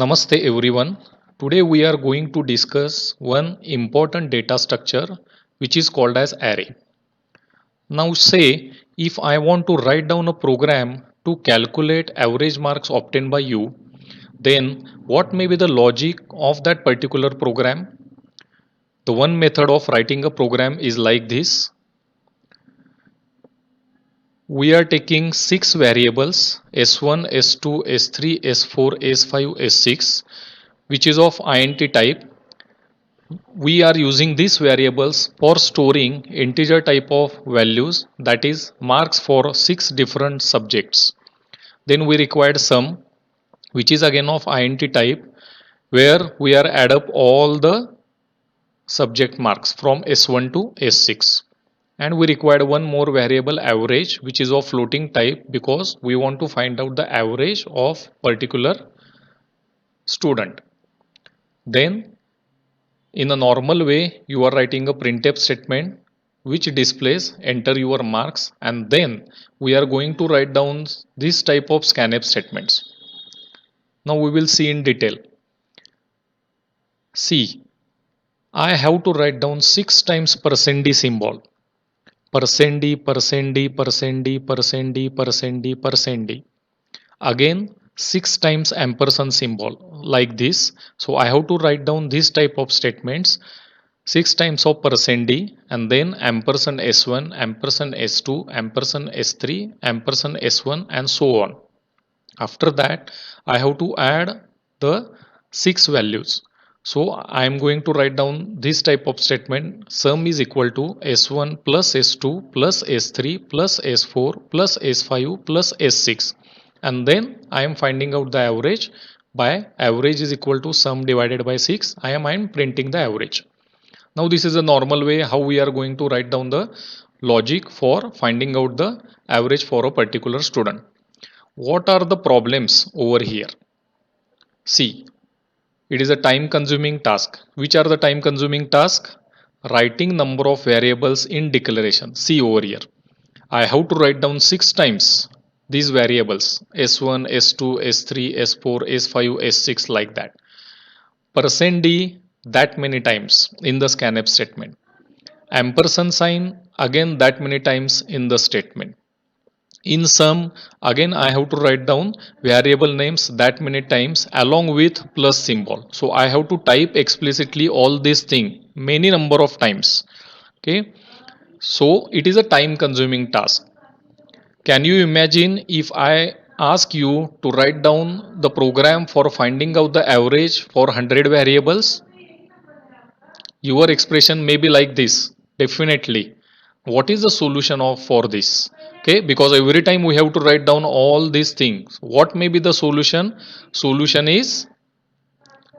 Namaste everyone. Today we are going to discuss one important data structure which is called as array. Now say if I want to write down a program to calculate average marks obtained by you, then what may be the logic of that particular program? The one method of writing a program is like this. We are taking 6 variables s1, s2, s3, s4, s5, s6 which is of int type. We are using these variables for storing integer type of values, that is marks for 6 different subjects. Then we required sum, which is again of int type, where we are add up all the subject marks from s1 to s6. And we required one more variable average, which is of floating type, because we want to find out the average of particular student. Then in a normal way, you are writing a printf statement which displays enter your marks, and then we are going to write down this type of scanf statements. Now we will see in detail. See, I have to write down 6 times %d symbol. %d, %d, %d, %d, %d, %d. Again 6 times ampersand symbol like this. So I have to write down this type of statements 6 times of %d and then ampersand s1, ampersand s2, ampersand s3, ampersand s1 and so on. After that I have to add the 6 values. So I am going to write down this type of statement: sum is equal to s1 plus s2 plus s3 plus s4 plus s5 plus s6, and then I am finding out the average by average is equal to sum divided by 6. I am printing the average. Now this is a normal way how we are going to write down the logic for finding out the average for a particular student. What are the problems over here? See, it is a time consuming task. Which are the time consuming task? Writing number of variables in declaration. See over here. I have to write down 6 times these variables s1, s2, s3, s4, s5, s6 like that. %d that many times in the scanf statement. Ampersand sign again that many times in the statement. In sum, again I have to write down variable names that many times along with plus symbol. So I have to type explicitly all this thing many number of times. Okay. So it is a time consuming task. Can you imagine if I ask you to write down the program for finding out the average for 100 variables? Your expression may be like this. Definitely. What is the solution of for this? Okay, because every time we have to write down all these things. What may be the solution? Solution is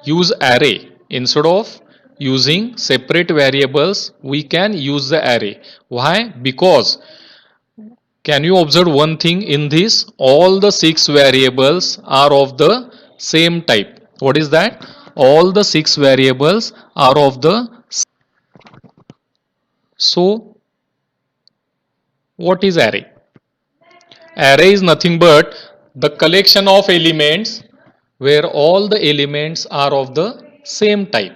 use array. Instead of using separate variables, we can use the array. Why? Because can you observe one thing in this? All the 6 variables are of the same type. What is that? All the 6 variables are of the. So what is array? Array is nothing but the collection of elements where all the elements are of the same type.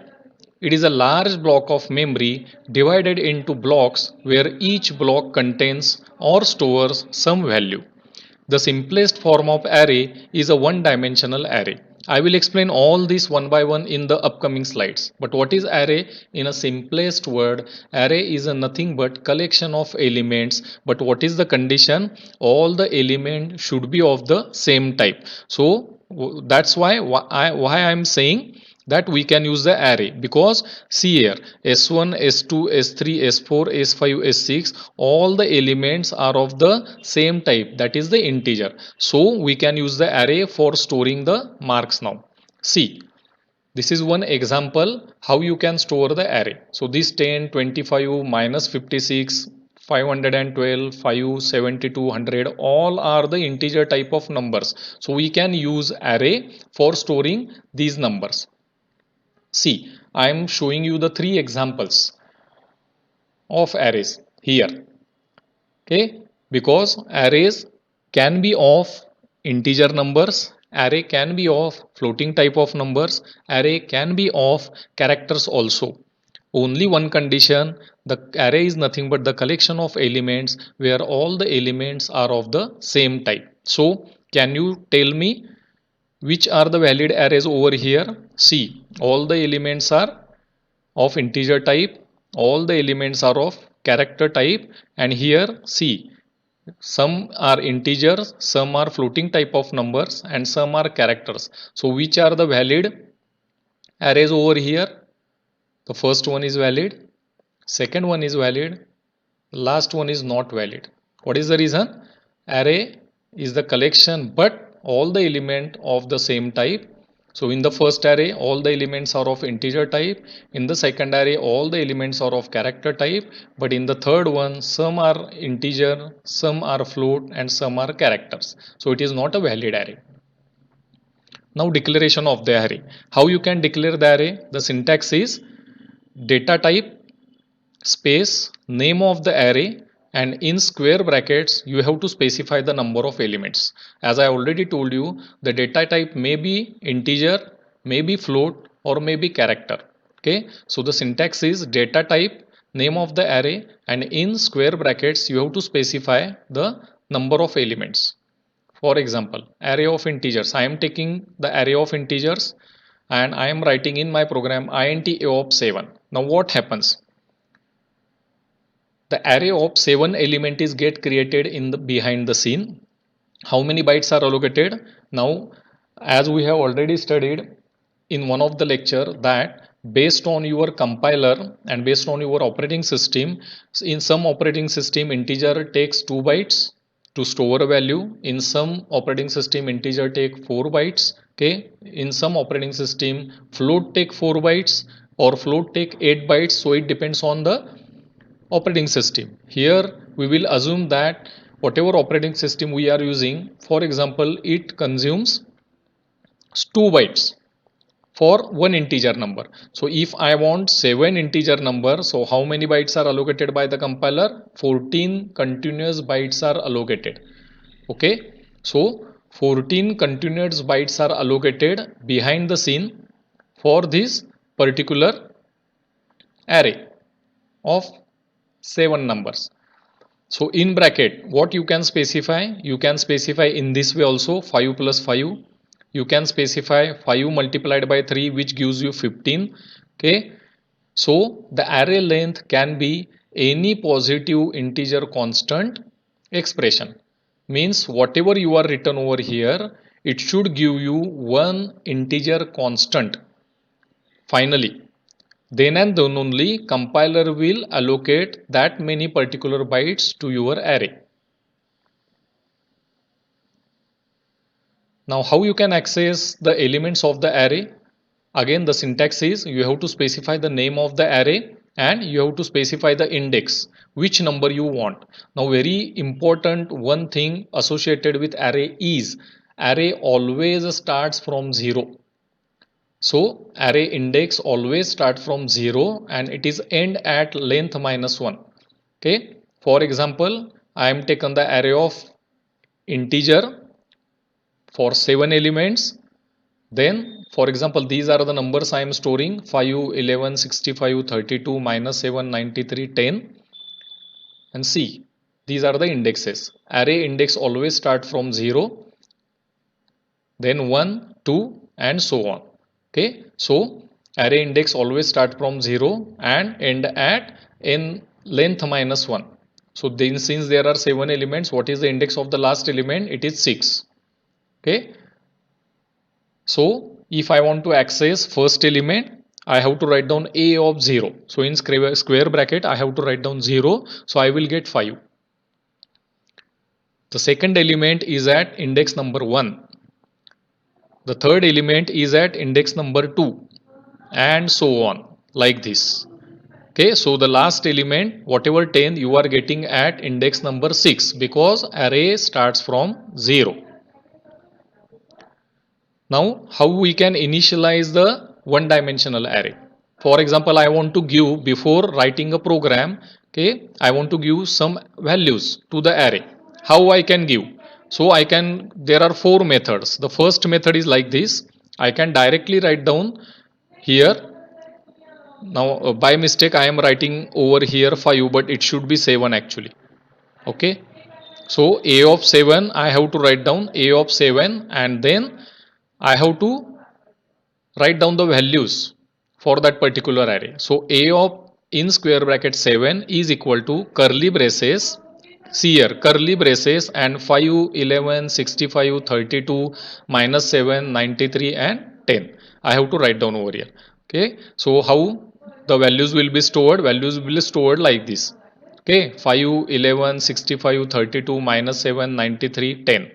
It is a large block of memory divided into blocks where each block contains or stores some value. The simplest form of array is a one-dimensional array. I will explain all this one by one in the upcoming slides. But what is array? In a simplest word, array is a nothing but collection of elements. But what is the condition? All the elements should be of the same type. So that's why I'm saying that we can use the array, because see here s1, s2, s3, s4, s5, s6 all the elements are of the same type, that is the integer. So we can use the array for storing the marks. Now see, this is one example how you can store the array. So this 10, 25, minus 56, 512, 5, 72, 100 all are the integer type of numbers. So we can use array for storing these numbers. See, I am showing you the 3 examples of arrays here. Okay, because arrays can be of integer numbers, Array can be of floating type of numbers. Array can be of characters also. Only one condition, the array is nothing but the collection of elements where all the elements are of the same type. So can you tell me which are the valid arrays over here? See, all the elements are of integer type, all the elements are of character type, and here see, some are integers, some are floating type of numbers, and some are characters. So which are the valid arrays over here? The first one is valid, second one is valid, last one is not valid. What is the reason? Array is the collection but all the element of the same type. So in the first array all the elements are of integer type, in the second array all the elements are of character type, but in the third one some are integer, some are float, and some are characters. So it is not a valid array. Now declaration of the array. How you can declare the array? The syntax is data type space name of the array, and in square brackets you have to specify the number of elements. As I already told you, the data type may be integer, may be float, or may be character. Okay, so the syntax is data type name of the array, and in square brackets you have to specify the number of elements. For example, array of integers, I am taking the array of integers and I am writing in my program int a of 7. Now what happens? The array of 7 element is get created in the behind the scene. How many bytes are allocated? Now, as we have already studied in one of the lecture, that based on your compiler and based on your operating system, in some operating system integer takes 2 bytes to store a value, in some operating system integer take 4 bytes, okay, in some operating system float take 4 bytes or float take 8 bytes. So it depends on the operating system. Here we will assume that whatever operating system we are using, for example, it consumes 2 bytes for one integer number. So if I want 7 integer number, so how many bytes are allocated by the compiler? 14 continuous bytes are allocated. Okay, so 14 continuous bytes are allocated behind the scene for this particular array of 7 numbers. So in bracket what you can specify? You can specify in this way also 5 plus 5. You can specify 5 multiplied by 3 which gives you 15. Okay. So the array length can be any positive integer constant expression. Means whatever you are written over here, it should give you one integer constant. Finally, then and then only compiler will allocate that many particular bytes to your array. Now how you can access the elements of the array? Again the syntax is you have to specify the name of the array and you have to specify the index, which number you want. Now very important one thing associated with array is array always starts from 0. So array index always start from 0 and it is end at length minus 1. Okay. For example, I am taken the array of integer for 7 elements. Then for example, these are the numbers I am storing 5, 11, 65, 32, minus 7, 93, 10. And see, these are the indexes. Array index always start from 0, then 1, 2 and so on. Okay, so array index always start from 0 and end at n length minus 1. So then since there are 7 elements, what is the index of the last element? It is 6. Okay, so if I want to access first element, I have to write down a of 0. So in square bracket I have to write down 0, so I will get 5. The second element is at index number 1. The third element is at index number 2 and so on like this. Okay, so the last element whatever 10 you are getting at index number 6 because array starts from 0. Now how we can initialize the one dimensional array? For example, I want to give before writing a program, okay, I want to give some values to the array. How I can give? So I can, there are four methods. The first method is like this. I can directly write down here. Now by mistake I am writing over here 5, but it should be 7 actually. Okay, so a of 7 I have to write down a of 7, and then I have to write down the values for that particular array. So a of in square bracket 7 is equal to curly braces. See here, curly braces and 5, 11, 65, 32, minus 7, 93 and 10. I have to write down over here. Okay, so how the values will be stored? Values will be stored like this. Okay, 5, 11, 65, 32, minus 7, 93, 10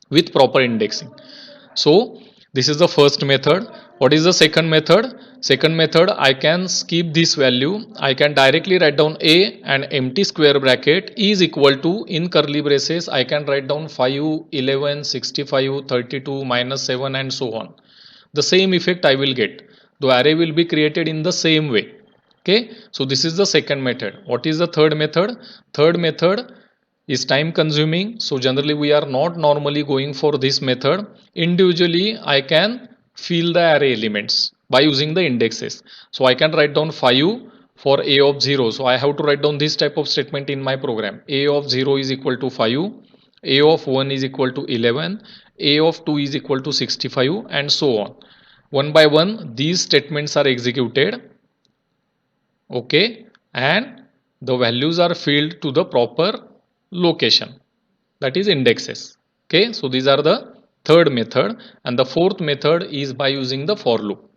with proper indexing. So this is the first method. What is the second method? Second method, I can skip this value. I can directly write down a and empty square bracket is equal to, in curly braces I can write down 5, 11, 65, 32, minus 7 and so on. The same effect I will get. The array will be created in the same way. Okay, so this is the second method. What is the third method? Third method is time consuming, so generally we are not normally going for this method. Individually I can fill the array elements by using the indexes. So I can write down 5 for a of 0, so I have to write down this type of statement in my program. A of 0 is equal to 5, a of 1 is equal to 11, a of 2 is equal to 65 and so on. One by one these statements are executed. Okay, and the values are filled to the proper location, that is indexes. Okay, so these are the third method, and the fourth method is by using the for loop,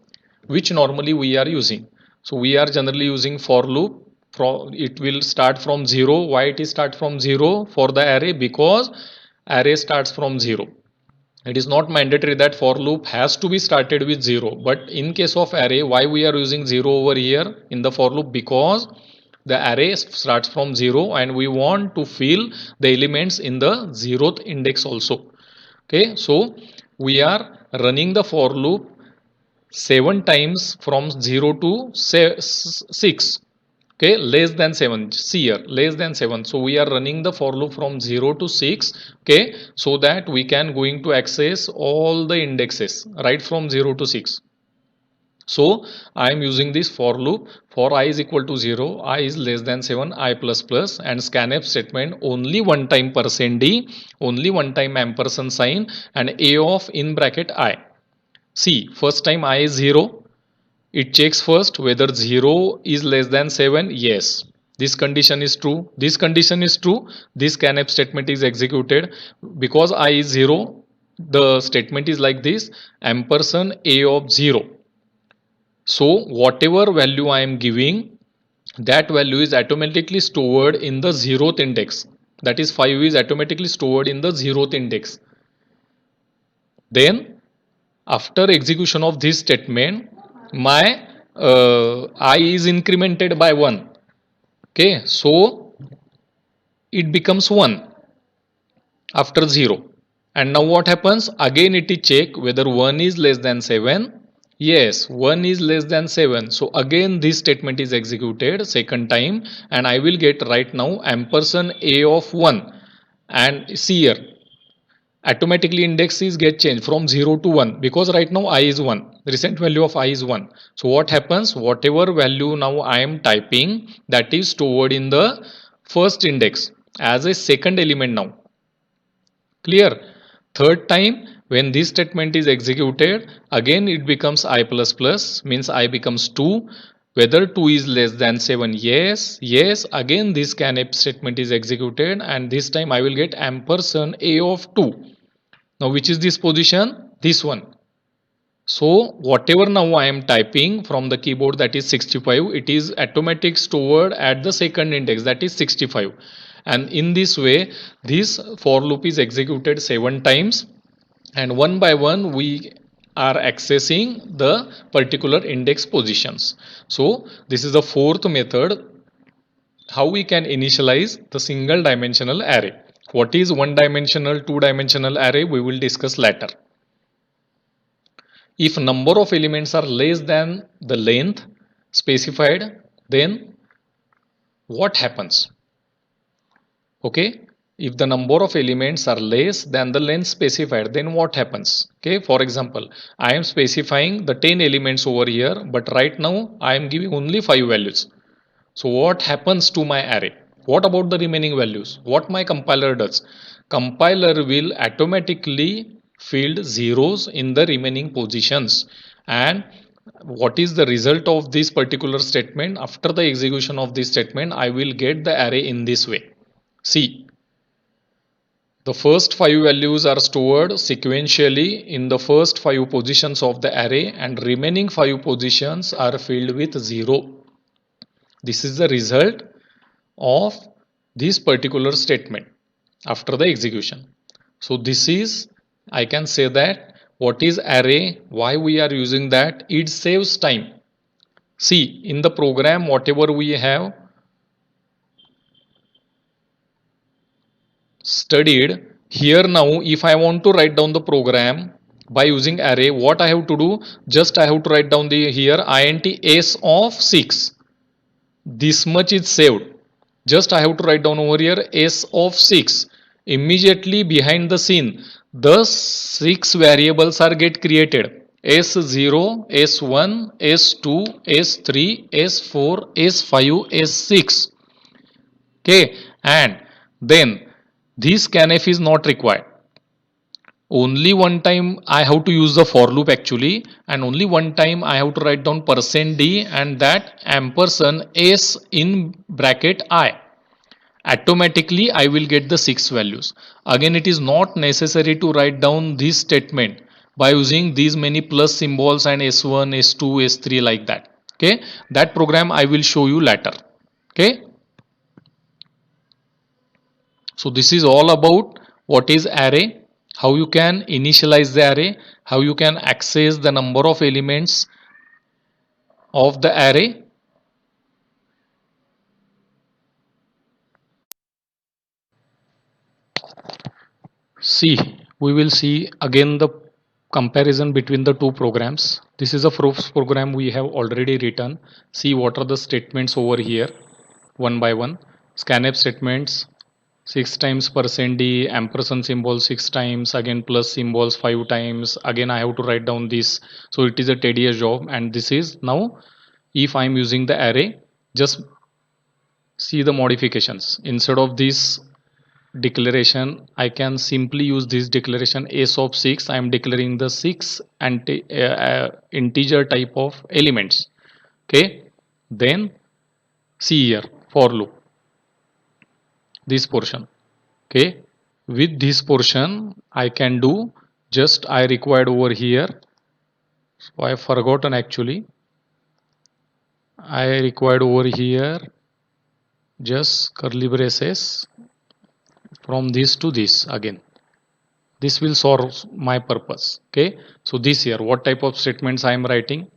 which normally we are using. So we are generally using for loop. It will start from 0. Why it is start from 0 for the array? Because array starts from 0. It is not mandatory that for loop has to be started with 0, but in case of array, why we are using 0 over here in the for loop? Because the array starts from 0 and we want to fill the elements in the 0th index also. Okay, so we are running the for loop 7 times from 0 to 6. Okay, less than 7. See here, less than 7. So we are running the for loop from 0 to 6. Okay, so that we can going to access all the indexes right from 0 to 6. So I am using this for loop. For I is equal to 0, I is less than 7, I plus plus, and scanf statement only one time %d, only one time ampersand sign, and a of in bracket I. See, first time I is 0. It checks first whether 0 is less than 7. Yes, this condition is true. This condition is true. This scanf statement is executed. Because I is 0, the statement is like this, ampersand a of 0. So whatever value I am giving, that value is automatically stored in the 0th index. That is 5 is automatically stored in the 0th index. Then after execution of this statement, my I is incremented by 1. Okay, so it becomes 1 after 0. And now what happens? Again it is check whether 1 is less than 7. Yes, 1 is less than 7. So again this statement is executed second time, and I will get right now ampersand a of 1. And see here, automatically indexes get changed from 0 to 1, because right now I is 1. The recent value of I is 1. So what happens? Whatever value now I am typing, that is stored in the first index as a second element now. Clear? Third time when this statement is executed, again it becomes I plus plus, means I becomes 2. Whether 2 is less than 7? Yes, yes. Again this scanf statement is executed, and this time I will get ampersand a of 2. Now which is this position? This one. So whatever now I am typing from the keyboard, that is 65, it is automatic stored at the second index, that is 65. And in this way this for loop is executed 7 times, and one by one we are accessing the particular index positions. So this is the fourth method, how we can initialize the single dimensional array. What is one dimensional, two dimensional array, we will discuss later. If number of elements are less than the length specified, then what happens? Okay, If the number of elements are less than the length specified, then what happens? Okay, for example, I am specifying the 10 elements over here, but right now I am giving only 5 values. So what happens to my array? What about the remaining values? What my compiler does? Compiler will automatically fill zeros in the remaining positions. And what is the result of this particular statement? After the execution of this statement, I will get the array in this way. See, the first 5 values are stored sequentially in the first 5 positions of the array, and remaining 5 positions are filled with 0. This is the result of this particular statement after the execution. So this is, I can say that, what is array, why we are using that, it saves time. See, in the program whatever we have studied here, now if I want to write down the program by using array, what I have to do, just I have to write down the here int s of 6. This much is saved. Just I have to write down over here s of 6. Immediately behind the scene, the 6 variables are get created: s0, s1, s2, s3, s4, s5, s6. Okay, and then this scanf is not required. Only one time I have to use the for loop actually, and only one time I have to write down %d and that ampersand s in bracket I. Automatically I will get the 6 values. Again, it is not necessary to write down this statement by using these many plus symbols and s1, s2, s3 like that. Okay, that program I will show you later. Okay, so this is all about what is array, how you can initialize the array, how you can access the number of elements of the array. See, we will see again the comparison between the two programs. This is a first program we have already written. See what are the statements over here one by one. Scanf statements 6 times %d, ampersand symbol 6 times, again plus symbols 5 times. Again I have to write down this, so it is a tedious job. And this is now, if I am using the array, just see the modifications. Instead of this declaration, I can simply use this declaration s of 6. I am declaring the 6 integer type of elements. Okay, then see here for loop, this portion. Okay, with this portion I can do, just I required over here, so I have forgotten actually, I required over here just curly braces from this to this. Again this will solve my purpose. Okay, so this here, what type of statements I am writing?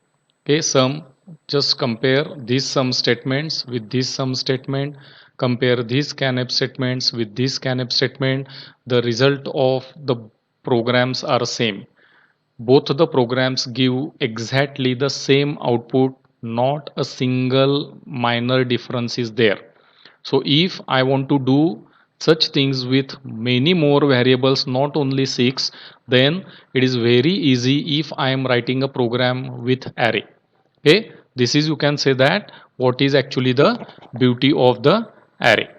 Okay, sum, just compare these sum statements with this sum statement, compare these scanf statements with this scanf statement. The result of the programs are same. Both the programs give exactly the same output, not a single minor difference is there. So if I want to do such things with many more variables, not only 6, then it is very easy if I am writing a program with array. Okay, this is, you can say that, what is actually the beauty of the array.